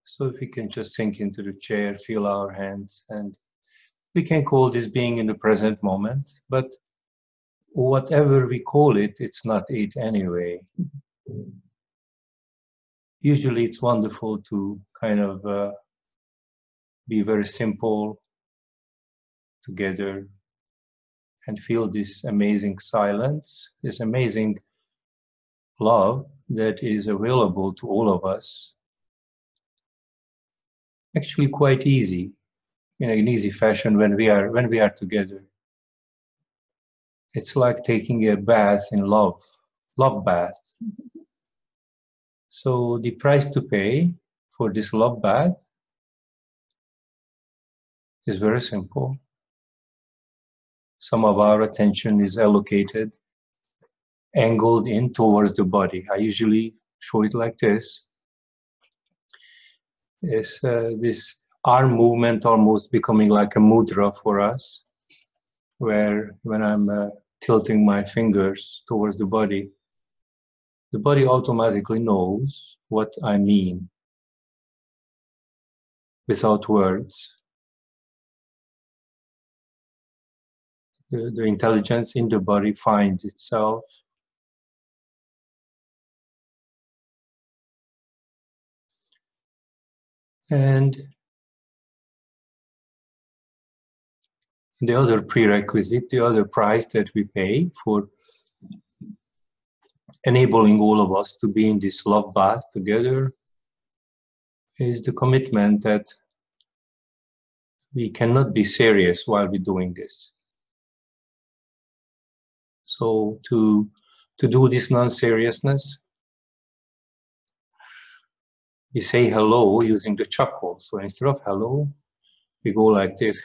So if we can just sink into the chair, feel our hands, and we can call this being in the present moment, but whatever we call it, it's not it anyway. Usually it's wonderful to kind of be very simple together and feel this amazing silence, this amazing love that is available to all of us. Actually quite easy, in an easy fashion when we are together. It's like taking a bath in love bath. So the price to pay for this love bath is very simple. Some of our attention is allocated, angled in towards the body. I usually show it like this. It's this arm movement almost becoming like a mudra for us, where when I'm tilting my fingers towards the body automatically knows what I mean without words. The intelligence in the body finds itself. And the other prerequisite, the other price that we pay for enabling all of us to be in this love bath together is the commitment that we cannot be serious while we're doing this. So to do this non-seriousness, we say hello using the chuckle. So instead of hello, we go like this.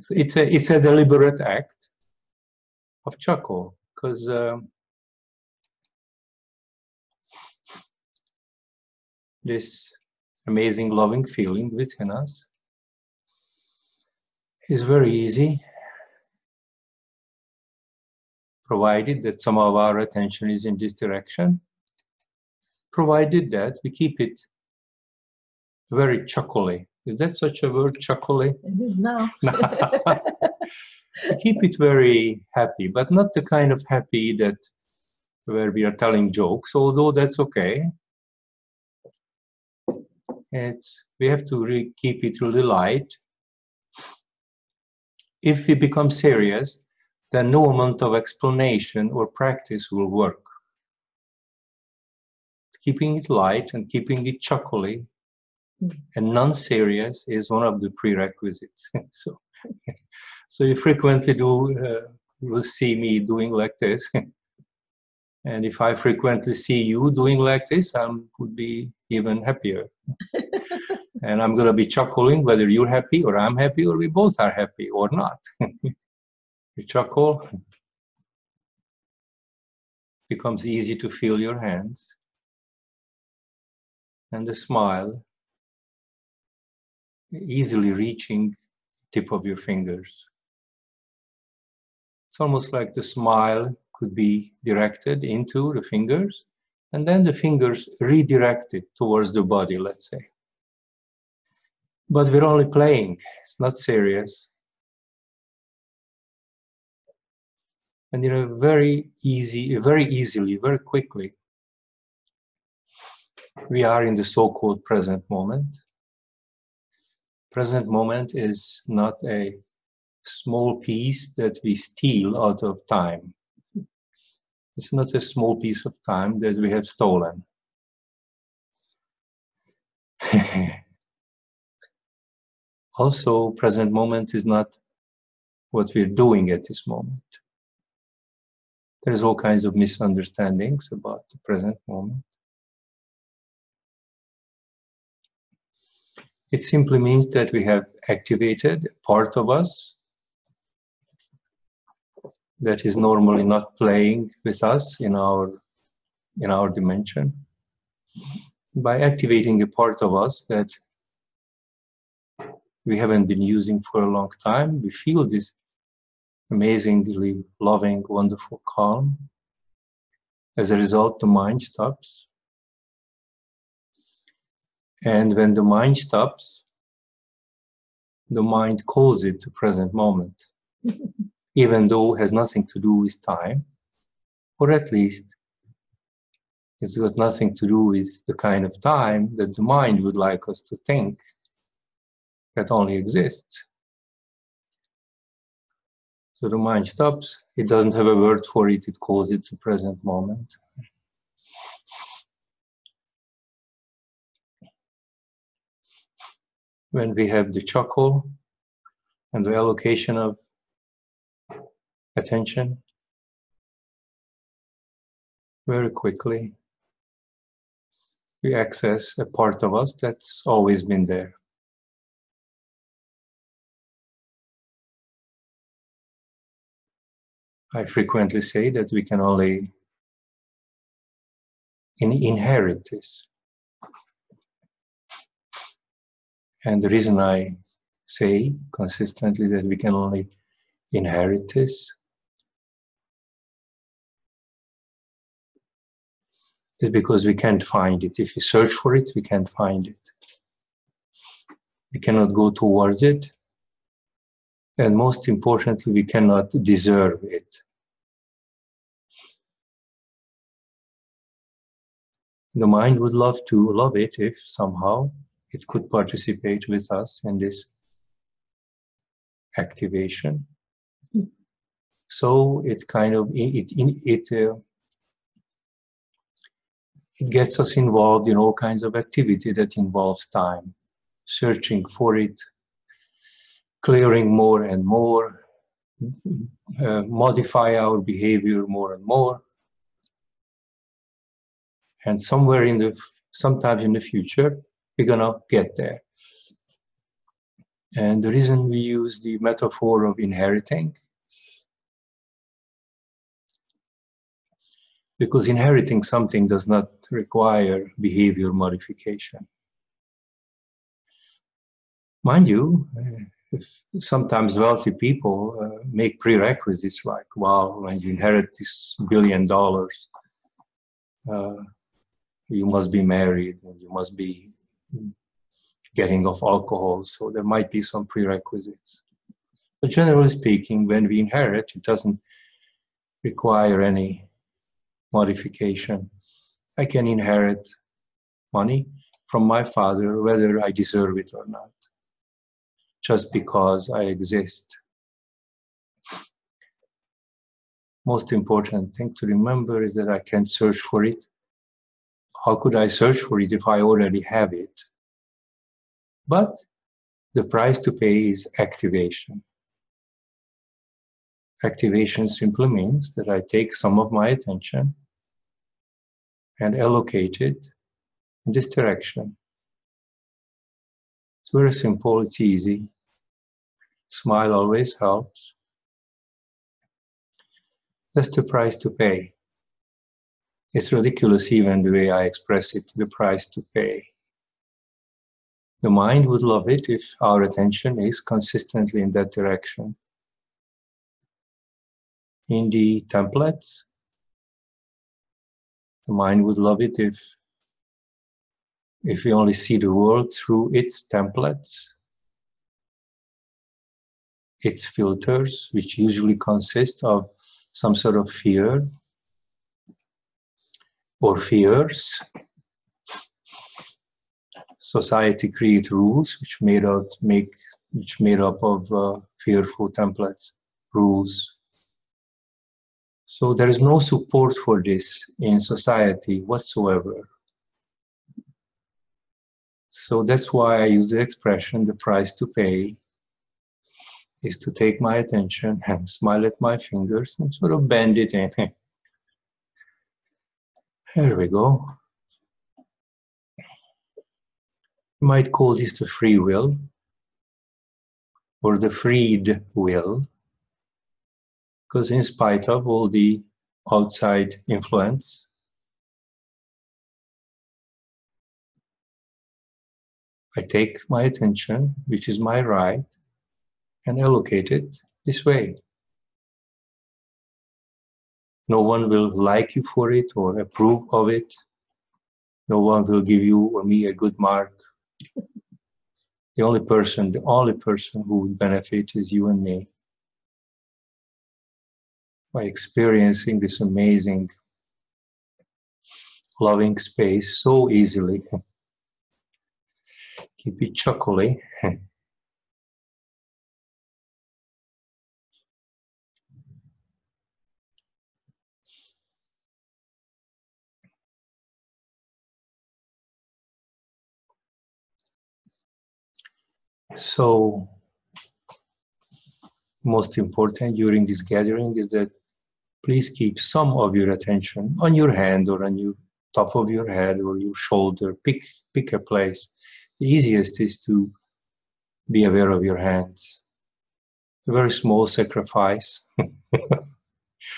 So it's a deliberate act of chuckle, because this amazing loving feeling within us is very easy, provided that some of our attention is in this direction, provided that we keep it very chuckly. Is that such a word, chuckly? It is now. We keep it very happy, but not the kind of happy that where we are telling jokes, although that's okay. We have to keep it really light. If we become serious, then no amount of explanation or practice will work. Keeping it light and keeping it chuckly and non-serious is one of the prerequisites. So you frequently will see me doing like this. And if I frequently see you doing like this, I would be even happier. And I'm going to be chuckling whether you're happy or I'm happy or we both are happy or not. You chuckle, becomes easy to feel your hands. And the smile, easily reaching tip of your fingers. It's almost like the smile could be directed into the fingers, and then the fingers redirected towards the body, let's say. But we're only playing, it's not serious. And very easily, very quickly, we are in the so-called present moment. Present moment is not a small piece that we steal out of time. It's not a small piece of time that we have stolen. Also, present moment is not what we're doing at this moment. There's all kinds of misunderstandings about the present moment. It simply means that we have activated a part of us that is normally not playing with us in our dimension. By activating a part of us that we haven't been using for a long time, we feel this amazingly loving, wonderful calm. As a result, the mind stops. And when the mind stops, the mind calls it the present moment, even though it has nothing to do with time, or at least it's got nothing to do with the kind of time that the mind would like us to think that only exists. So the mind stops, it doesn't have a word for it, it calls it the present moment. When we have the chuckle and the allocation of attention, very quickly we access a part of us that's always been there. I frequently say that we can only inherit this. And the reason I say consistently that we can only inherit this is because we can't find it. If we search for it, we can't find it. We cannot go towards it. And most importantly, we cannot deserve it. The mind would love it if somehow it could participate with us in this activation. So it kind of it gets us involved in all kinds of activity that involves time, searching for it, clearing more and more, modify our behavior more and more, and sometimes in the future we're gonna get there. And the reason we use the metaphor of inheriting, because inheriting something does not require behavior modification. Mind you, if sometimes wealthy people make prerequisites like, well, when you inherit this $1 billion, you must be married and you must be getting off alcohol. So there might be some prerequisites. But generally speaking, when we inherit, it doesn't require any modification. I can inherit money from my father, whether I deserve it or not, just because I exist. Most important thing to remember is that I can't search for it. How could I search for it if I already have it? But the price to pay is activation. Activation simply means that I take some of my attention and allocate it in this direction. It's very simple, it's easy. Smile always helps. That's the price to pay. It's ridiculous even the way I express it, the price to pay. The mind would love it if our attention is consistently in that direction. In the templates, the mind would love it if we only see the world through its templates, its filters, which usually consist of some sort of fear or fears. Society creates rules which made up of fearful templates, rules. So there is no support for this in society whatsoever. So that's why I use the expression, the price to pay is to take my attention and smile at my fingers and sort of bend it in. There we go. You might call this the free will or the freed will, because in spite of all the outside influence, I take my attention, which is my right, and allocate it this way. No one will like you for it or approve of it. No one will give you or me a good mark. The only person who would benefit is you and me. By experiencing this amazing, loving space so easily. Keep it chocolate. So, most important during this gathering is that please keep some of your attention on your hand or on your top of your head or your shoulder. Pick a place. The easiest is to be aware of your hands. A very small sacrifice.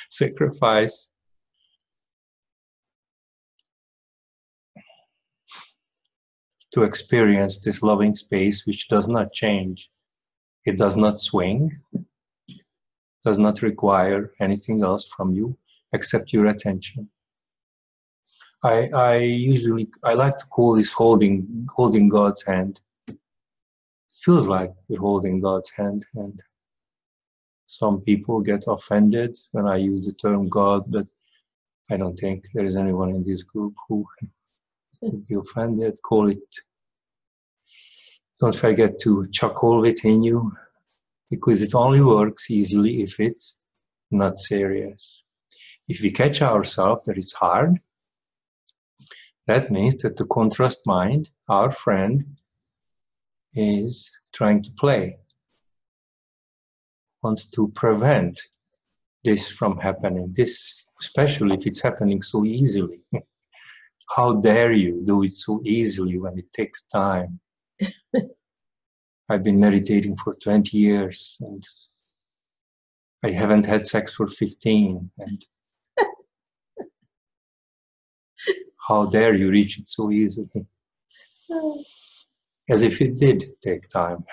Sacrifice. To experience this loving space which does not change. It does not swing. Does not require anything else from you except your attention. I like to call this holding God's hand. It feels like you're holding God's hand, and some people get offended when I use the term God, but I don't think there is anyone in this group who would be offended. Call it. Don't forget to chuckle within you, because it only works easily if it's not serious. If we catch ourselves that it's hard, that means that the contrast mind, our friend, is trying to play, wants to prevent this from happening, this, especially if it's happening so easily. How dare you do it so easily when it takes time? I've been meditating for 20 years and I haven't had sex for 15, and how dare you reach it so easily? As if it did take time.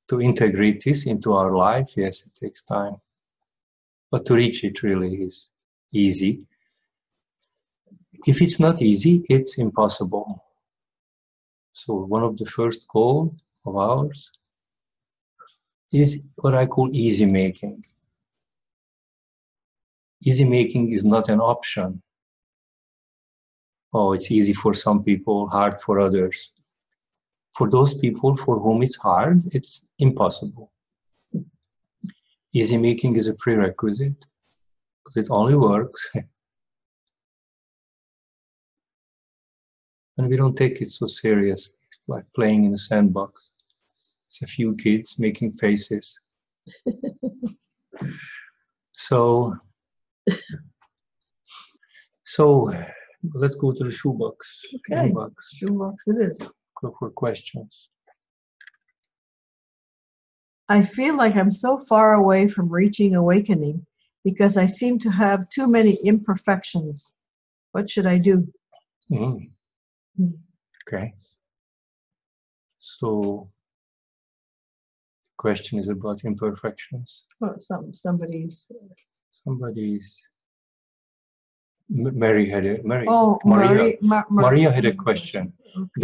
To integrate this into our life, yes, it takes time. But to reach it really is easy. If it's not easy, it's impossible. So one of the first goals of ours is what I call easy making. Easy making is not an option. Oh, it's easy for some people, hard for others. For those people for whom it's hard, it's impossible. Easy making is a prerequisite, because it only works when we don't take it so seriously, like playing in a sandbox. It's a few kids making faces. So let's go to the shoebox. Okay, shoebox it is. Go for questions. I feel like I'm so far away from reaching awakening because I seem to have too many imperfections. What should I do? Okay. So the question is about imperfections. Well, somebody's. Maria had a question.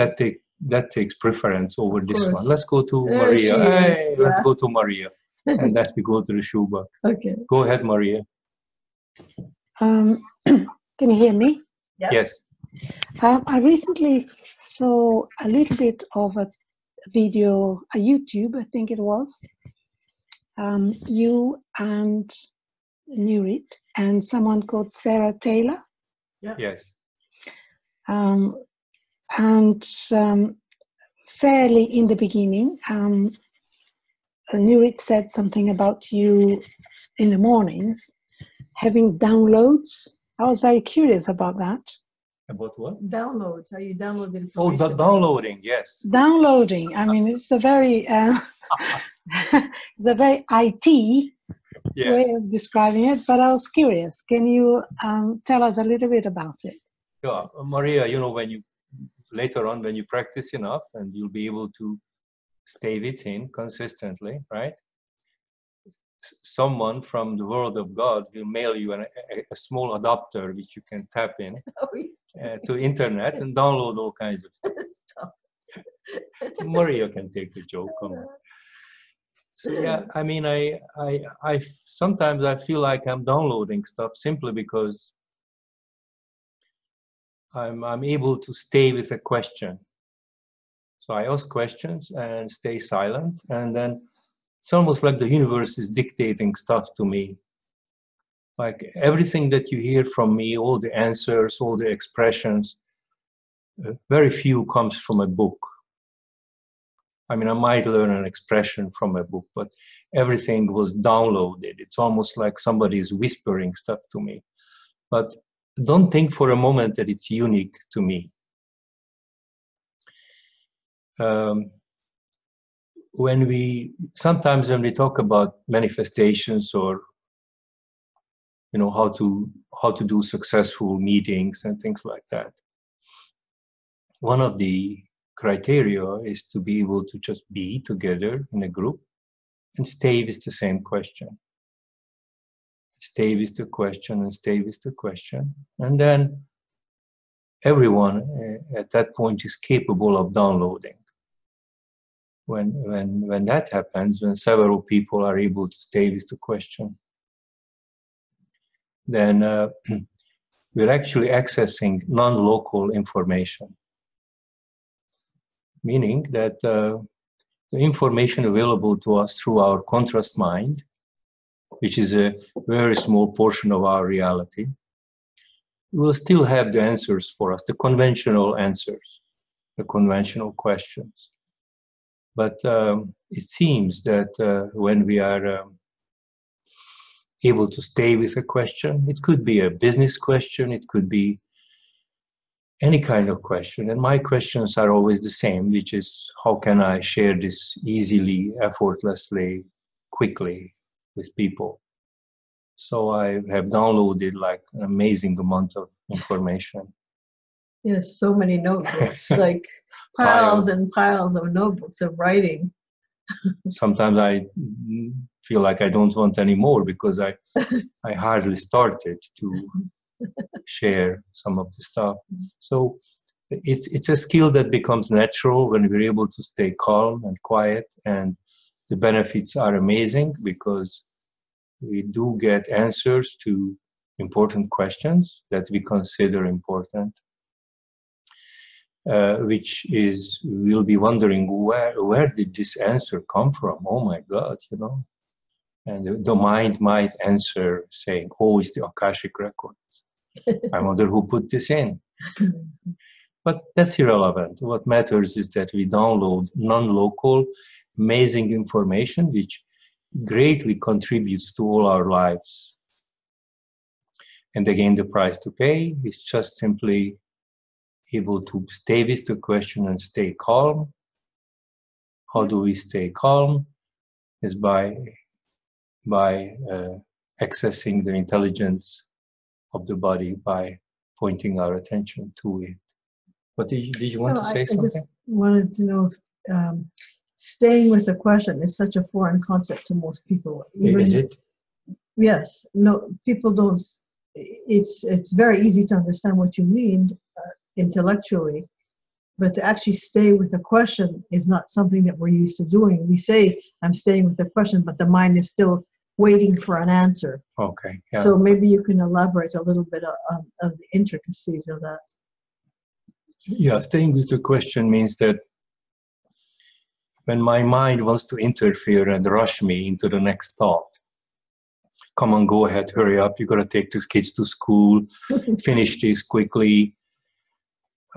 Okay. That takes preference over this one. Let's go to Maria. Hey, let's go to Maria, and then we go to the shoebox. Okay. Go ahead, Maria. Can you hear me? Yeah. Yes. I recently saw a little bit of a video, a YouTube, I think it was. You and Nurit and someone called Sarah Taylor. Yeah. Yes. Fairly in the beginning, Nurit said something about you in the mornings having downloads. I was very curious about that. About what? Downloads. How you download the information? Oh, the downloading. Yes. Downloading. I mean, it's a very it's a very IT way of describing it. But I was curious. Can you tell us a little bit about it? Yeah, Maria. You know, when you later on, when you practice enough, and you'll be able to stay within consistently, right? someone from the world of God will mail you a small adapter which you can tap in to internet and download all kinds of stuff. Maria can take the joke. Come on. So yeah, I mean, I sometimes I feel like I'm downloading stuff simply because I'm able to stay with a question. So I ask questions and stay silent, and then it's almost like the universe is dictating stuff to me. Like everything that you hear from me, all the answers, all the expressions, very few comes from a book. I mean, I might learn an expression from a book, but everything was downloaded. It's almost like somebody is whispering stuff to me. But don't think for a moment that it's unique to me. Sometimes when we talk about manifestations or how to do successful meetings and things like that, one of the criteria is to be able to just be together in a group and stay with the same question. Stay with the question and stay with the question. And then everyone at that point is capable of downloading. When that happens, when several people are able to stay with the question, then we're actually accessing non-local information. Meaning that the information available to us through our contrast mind, which is a very small portion of our reality, will still have the answers for us, the conventional answers, the conventional questions. But it seems that when we are able to stay with a question, it could be a business question, it could be any kind of question. And my questions are always the same, which is, how can I share this easily, effortlessly, quickly with people? So I have downloaded like an amazing amount of information. Yes, so many notebooks, like piles and piles of notebooks of writing. Sometimes I feel like I don't want any more because I hardly started to share some of the stuff. So it's a skill that becomes natural when we're able to stay calm and quiet, and the benefits are amazing because we do get answers to important questions that we consider important, which is, we'll be wondering, where did this answer come from? Oh my God, And the mind might answer saying, oh, it's the Akashic records. I wonder who put this in. But that's irrelevant. What matters is that we download non-local, amazing information which greatly contributes to all our lives. And again, the price to pay is just simply able to stay with the question and stay calm. How do we stay calm? Is by accessing the intelligence of the body, by pointing our attention to it. But did you want to say something? I just wanted to know if staying with the question is such a foreign concept to most people. Is it? Yes. No, people don't. It's very easy to understand what you mean intellectually, but to actually stay with the question is not something that we're used to doing. We say, I'm staying with the question, but the mind is still waiting for an answer. Okay. Yeah. So maybe you can elaborate a little bit of the intricacies of that. Yeah, staying with the question means that when my mind wants to interfere and rush me into the next thought, come on, go ahead, hurry up, you got to take these kids to school, finish this quickly,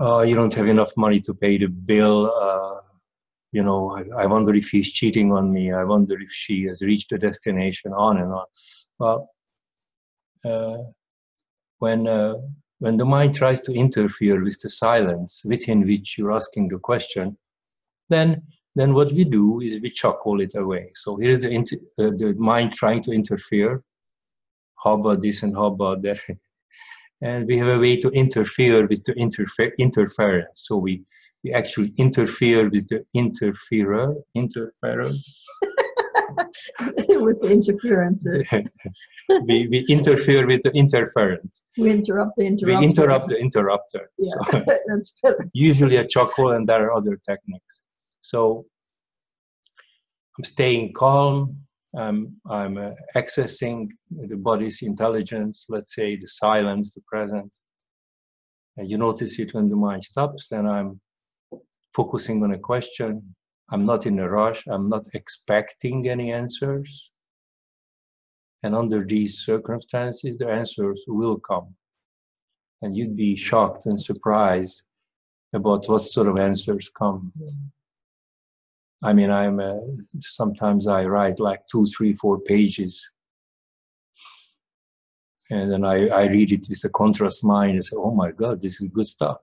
you don't have enough money to pay the bill, I wonder if he's cheating on me, I wonder if she has reached the destination, on and on. Well, when the mind tries to interfere with the silence within which you're asking the question, then what we do is we chuckle it away. So here's the mind trying to interfere. How about this and how about that? And we have a way to interfere with the interference. So we actually interfere with the interferer. with the interferences. we interfere with the interference. We interrupt the interrupter. We interrupt the interrupter. Yeah, So, that's better. usually a chuckle, and there are other techniques. So I'm staying calm. I'm accessing the body's intelligence, let's say the silence, the presence. And you notice it when the mind stops, then I'm focusing on a question. I'm not in a rush. I'm not expecting any answers. And under these circumstances, the answers will come. And you'd be shocked and surprised about what sort of answers come. I mean, sometimes I write like 2, 3, 4 pages. And then I read it with a contrast mind and say, oh my God, this is good stuff.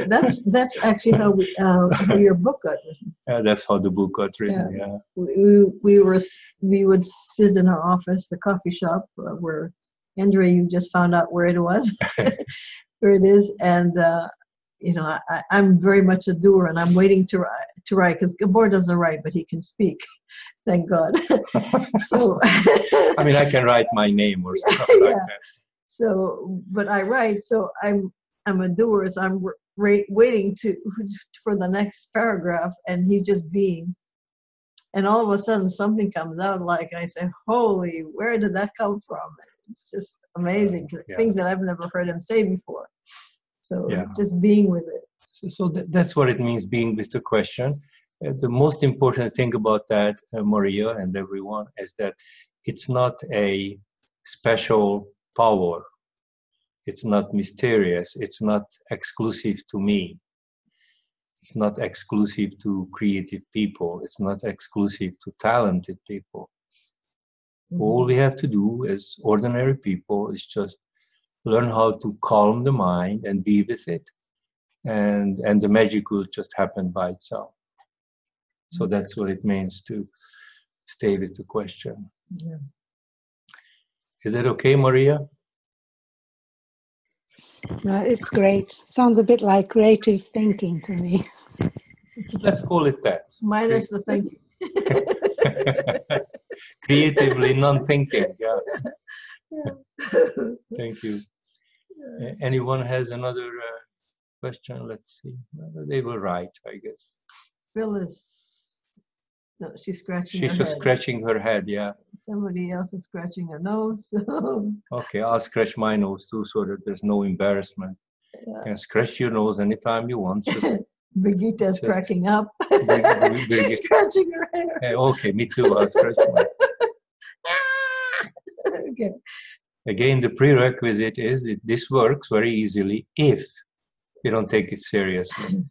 That's actually how your book got written. That's how the book got written. Yeah. We would sit in our office, the coffee shop, where Andrea, you just found out where it was, where it is, and I'm very much a doer, and I'm waiting to write because Gabor doesn't write, but he can speak. Thank God. So I mean, I can write my name or something like that. So, but I write. So I'm a doer. So I'm waiting for the next paragraph, and he's just being. And all of a sudden, something comes out. Like I say, "Holy, where did that come from?" It's just amazing things that I've never heard him say before. So just being with it. So that's what it means, being with the question. The most important thing about that, Maria and everyone, is that it's not a special power. It's not mysterious. It's not exclusive to me. It's not exclusive to creative people. It's not exclusive to talented people. Mm-hmm. All we have to do as ordinary people is just learn how to calm the mind and be with it. And the magic will just happen by itself. So that's what it means to stay with the question. Yeah. Is that okay, Maria? No, it's great. Sounds a bit like creative thinking to me. Let's call it that. Minus the thinking. Creatively non-thinking. Yeah. Yeah. Thank you. Anyone has another question? Let's see. They will write, I guess. Phyllis. No, she's scratching her head. She's just scratching her head, yeah. Somebody else is scratching her nose. So. Okay, I'll scratch my nose too so that there's no embarrassment. Yeah. You can scratch your nose anytime you want. Brigitta's cracking up. She's scratching her hair. Okay, me too. I'll scratch my Okay. Again, the prerequisite is that this works very easily if we don't take it seriously.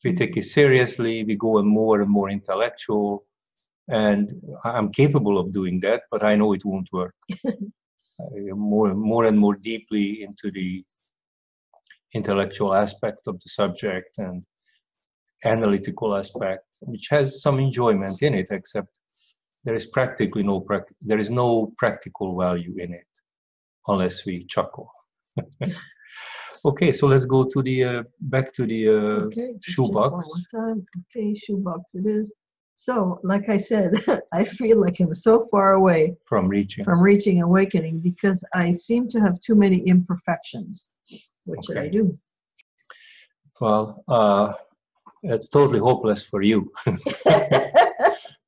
If we take it seriously, we go more and more intellectual, and I'm capable of doing that, but I know it won't work. More and more deeply into the intellectual aspect of the subject and analytical aspect, which has some enjoyment in it, except there is practically no practical value in it, unless we chuckle. Okay, so let's go to the back to the shoebox. Okay, shoebox it is. So, like I said, I feel like I'm so far away from reaching awakening because I seem to have too many imperfections. What should I do? Well, it's totally hopeless for you.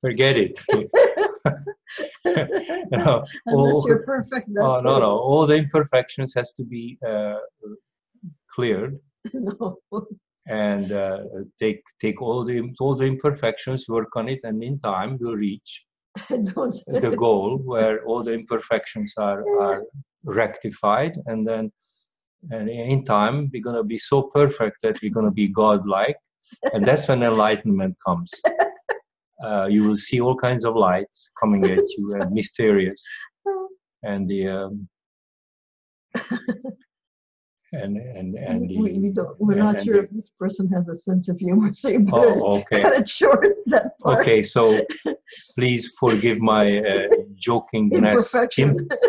Forget it. Unless you're perfect. That's no. All the imperfections has to be cleared. No. And take all the imperfections, work on it, and in time we'll reach the goal where all the imperfections are rectified, and in time we're gonna be so perfect that we're gonna be godlike, and that's when enlightenment comes. You will see all kinds of lights coming at you, and mysterious, and the. We're not sure if this person has a sense of humor, so you better cut it short, that part. Okay, so please forgive my jokingness,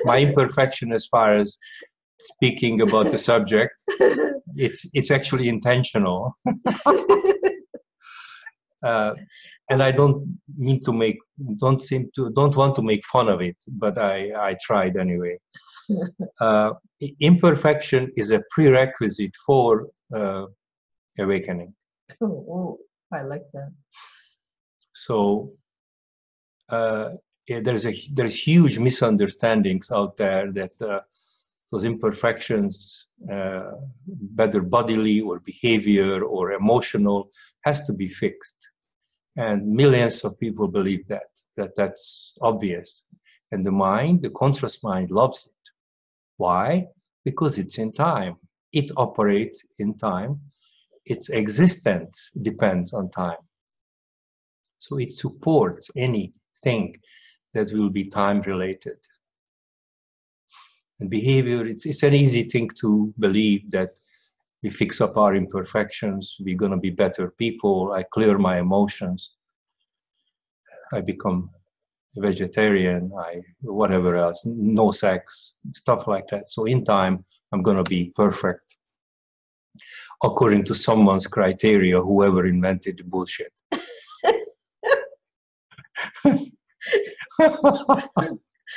my imperfection as far as speaking about the subject. It's actually intentional. And I don't want to make fun of it, but I tried anyway. Imperfection is a prerequisite for awakening. Oh, I like that. So there's huge misunderstandings out there that those imperfections, whether bodily or behavior or emotional, has to be fixed. And millions of people believe that's obvious. And the mind, the conscious mind, loves it. Why? Because it's in time. It operates in time. Its existence depends on time. So it supports anything that will be time related. And behavior, it's an easy thing to believe that we fix up our imperfections, we're going to be better people, I clear my emotions, I become a vegetarian, whatever else, no sex, stuff like that. So in time, I'm going to be perfect, according to someone's criteria, whoever invented the bullshit.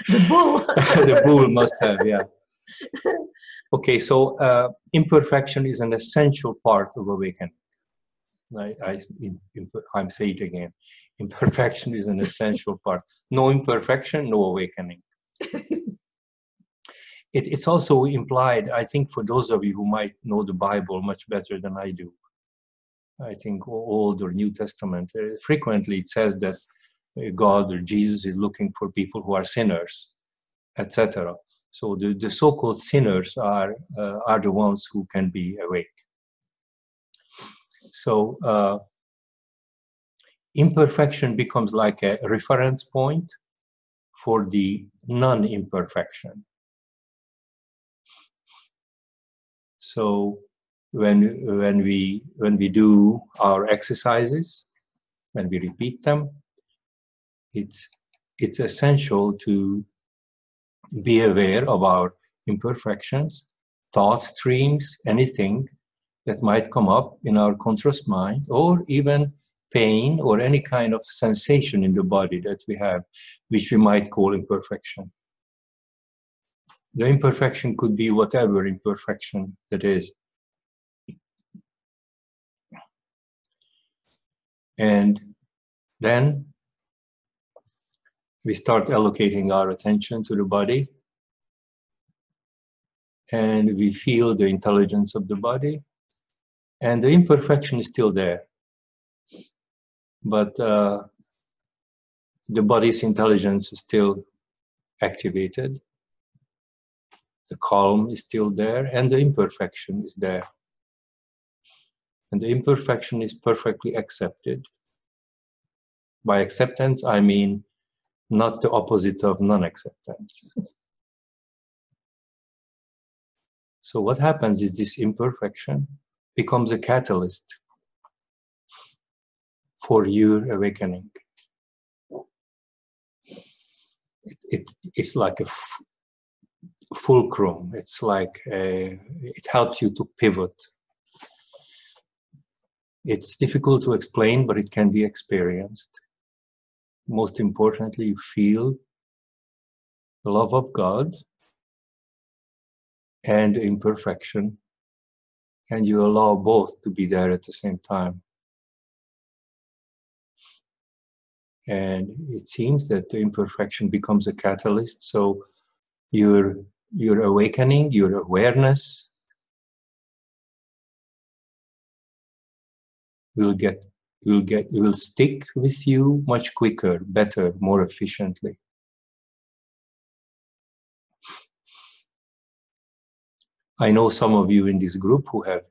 The bull. The bull must have, yeah. Okay, so imperfection is an essential part of awakening. I'm saying it again. Imperfection is an essential part. No imperfection, no awakening. It's also implied, I think, for those of you who might know the Bible much better than I do. I think Old or New Testament, frequently it says that God or Jesus is looking for people who are sinners, etc. So the so-called sinners are the ones who can be awake. So imperfection becomes like a reference point for the non-imperfection. So when we do our exercises, when we repeat them, it's essential to be aware of our imperfections, thought streams, anything that might come up in our conscious mind, or even pain or any kind of sensation in the body that we have, which we might call imperfection. The imperfection could be whatever imperfection that is. And then we start allocating our attention to the body, and we feel the intelligence of the body, and the imperfection is still there. But the body's intelligence is still activated. The calm is still there, and the imperfection is there. And the imperfection is perfectly accepted. By acceptance, I mean not the opposite of non-acceptance. So what happens is this imperfection becomes a catalyst for your awakening. It's like a fulcrum. It's like it helps you to pivot. It's difficult to explain, but it can be experienced. Most importantly, you feel the love of God and imperfection, and you allow both to be there at the same time. And it seems that the imperfection becomes a catalyst, so your awakening, your awareness will stick with you much quicker, better, more efficiently. I know some of you in this group who have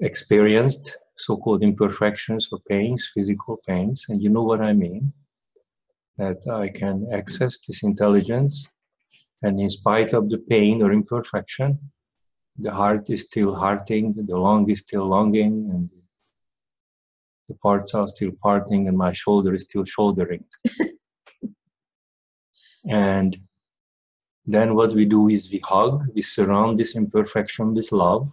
experienced so-called imperfections or pains, physical pains, and you know what I mean, that I can access this intelligence, and in spite of the pain or imperfection, the heart is still hearting, the lung is still lunging, and the parts are still parting, and my shoulder is still shouldering. And then what we do is we hug, we surround this imperfection with love.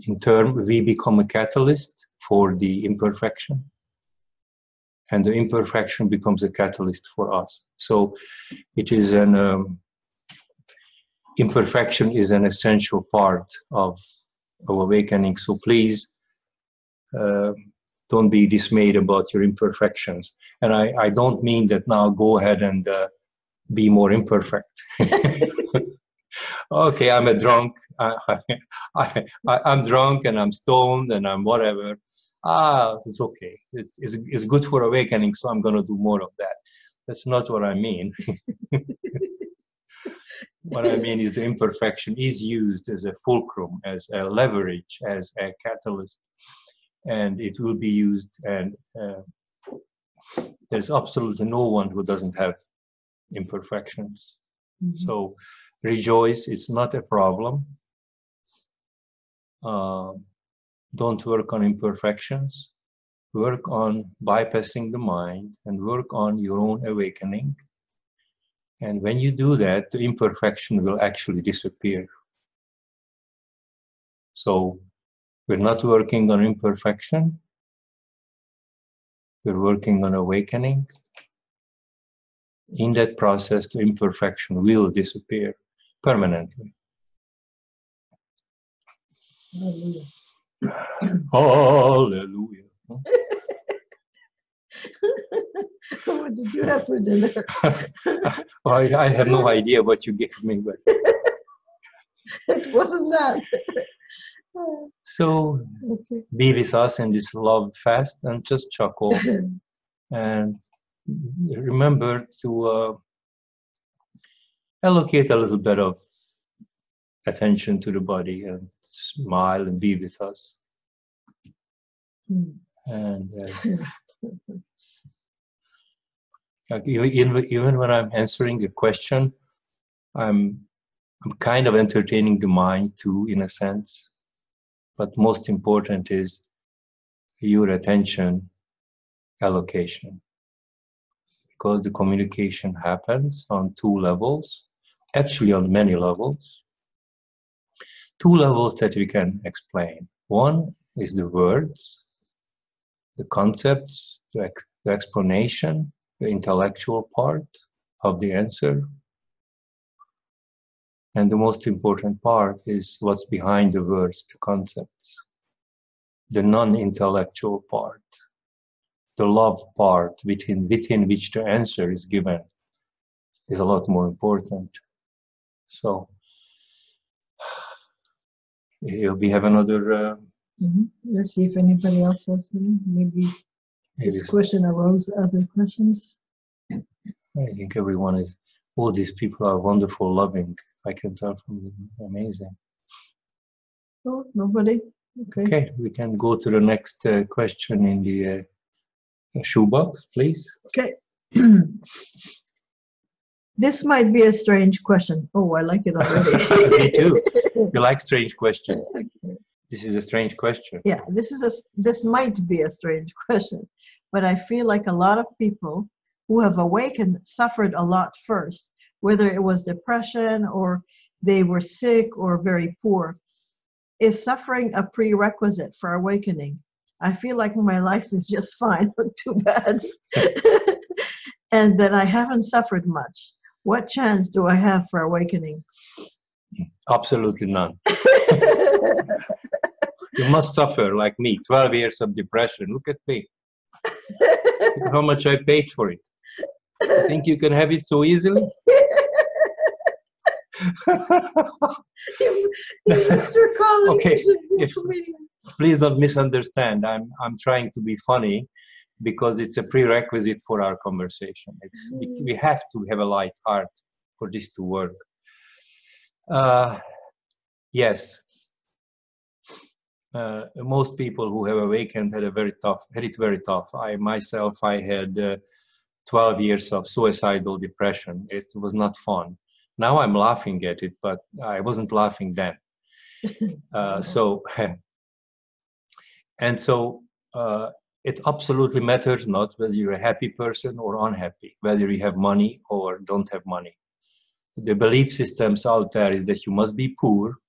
In turn, we become a catalyst for the imperfection, and the imperfection becomes a catalyst for us. So it is an imperfection is an essential part of awakening. So please don't be dismayed about your imperfections. And I don't mean that now go ahead and be more imperfect. Okay, I'm a drunk. I'm drunk and I'm stoned and I'm whatever. It's okay. It's good for awakening, so I'm going to do more of that. That's not what I mean. What I mean is the imperfection is used as a fulcrum, as a leverage, as a catalyst, and it will be used. And there's absolutely no one who doesn't have imperfections. Mm-hmm. So rejoice, it's not a problem. Don't work on imperfections. Work on bypassing the mind and work on your own awakening. And when you do that, the imperfection will actually disappear. So we're not working on imperfection. We're working on awakening. In that process, the imperfection will disappear permanently. Hallelujah. Hallelujah. What did you have for dinner? Well, I have no idea what you gave me, but it wasn't that. So be with us in this love fast and just chuckle and remember to allocate a little bit of attention to the body and smile and be with us. And even when I'm answering a question, I'm kind of entertaining the mind too, in a sense. But most important is your attention allocation, because the communication happens on two levels, actually on many levels. Two levels that we can explain. One is the words, the concepts, the explanation, the intellectual part of the answer. And the most important part is what's behind the words, the concepts. The non-intellectual part, the love part within which the answer is given, is a lot more important. So we have another. Let's see if anybody else has any. Maybe this question arose other questions. I think everyone is. All these people are wonderful, loving. I can tell from them. Amazing. Oh, nobody. Okay, we can go to the next question in the shoebox, please. Okay. This might be a strange question. Oh, I like it already. Me too. You like strange questions. This is a strange question. Yeah, this might be a strange question, but I feel like a lot of people who have awakened suffered a lot first, whether it was depression or they were sick or very poor. Is suffering a prerequisite for awakening? I feel like my life is just fine, not too bad, and that I haven't suffered much. What chance do I have for awakening? Absolutely none. You must suffer like me. 12 years of depression. Look at me. Look how much I paid for it. You think you can have it so easily? Mr. Collins, okay, please don't misunderstand. I'm trying to be funny because it's a prerequisite for our conversation. We have to have a light heart for this to work. Yes, most people who have awakened had it very tough. I myself had 12 years of suicidal depression. It was not fun. Now I'm laughing at it, but I wasn't laughing then. It absolutely matters not whether you're a happy person or unhappy, whether you have money or don't have money. The belief systems out there is that you must be poor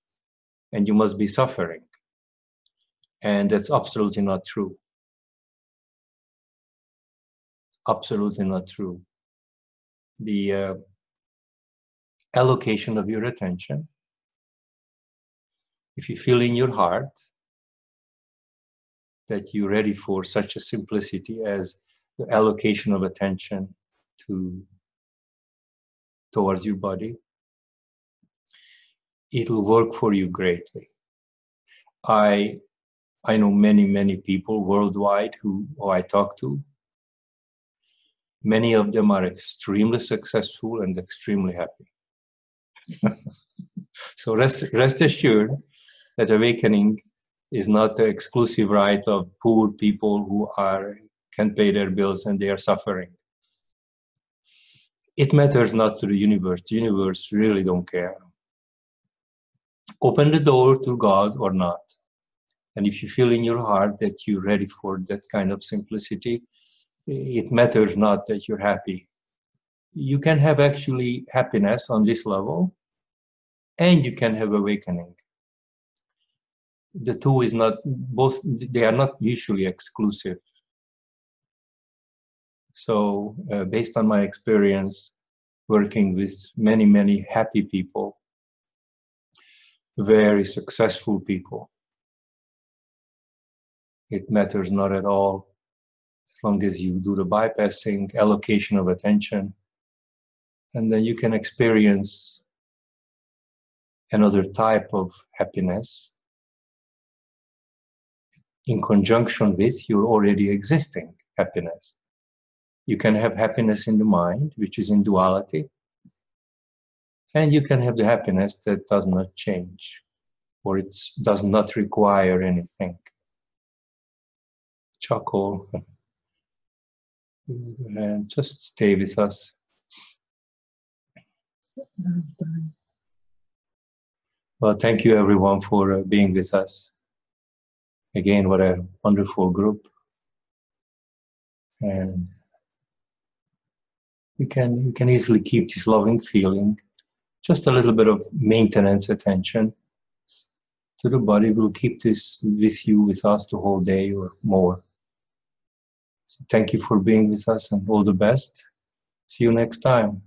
and you must be suffering. And that's absolutely not true. Absolutely not true. The allocation of your attention, if you feel in your heart that you're ready for such a simplicity as the allocation of attention towards your body, it'll work for you greatly. I know many people worldwide who I talk to. Many of them are extremely successful and extremely happy. So rest assured that awakening is not the exclusive right of poor people who can't pay their bills and they are suffering. It matters not to the universe. The universe really don't care. Open the door to God or not. And if you feel in your heart that you're ready for that kind of simplicity, it matters not that you're happy. You can have actually happiness on this level, and you can have awakening. The two is not both, they are not mutually exclusive. So based on my experience working with many happy people, very successful people, it matters not at all as long as you do the bypassing, allocation of attention, and then you can experience another type of happiness in conjunction with your already existing happiness. You can have happiness in the mind, which is in duality, and you can have the happiness that does not change, or it does not require anything. Chuckle, and just stay with us. Well, thank you everyone for being with us. Again, what a wonderful group. And you can easily keep this loving feeling. Just a little bit of maintenance attention to the body will keep this with you, with us the whole day or more. So thank you for being with us and all the best. See you next time.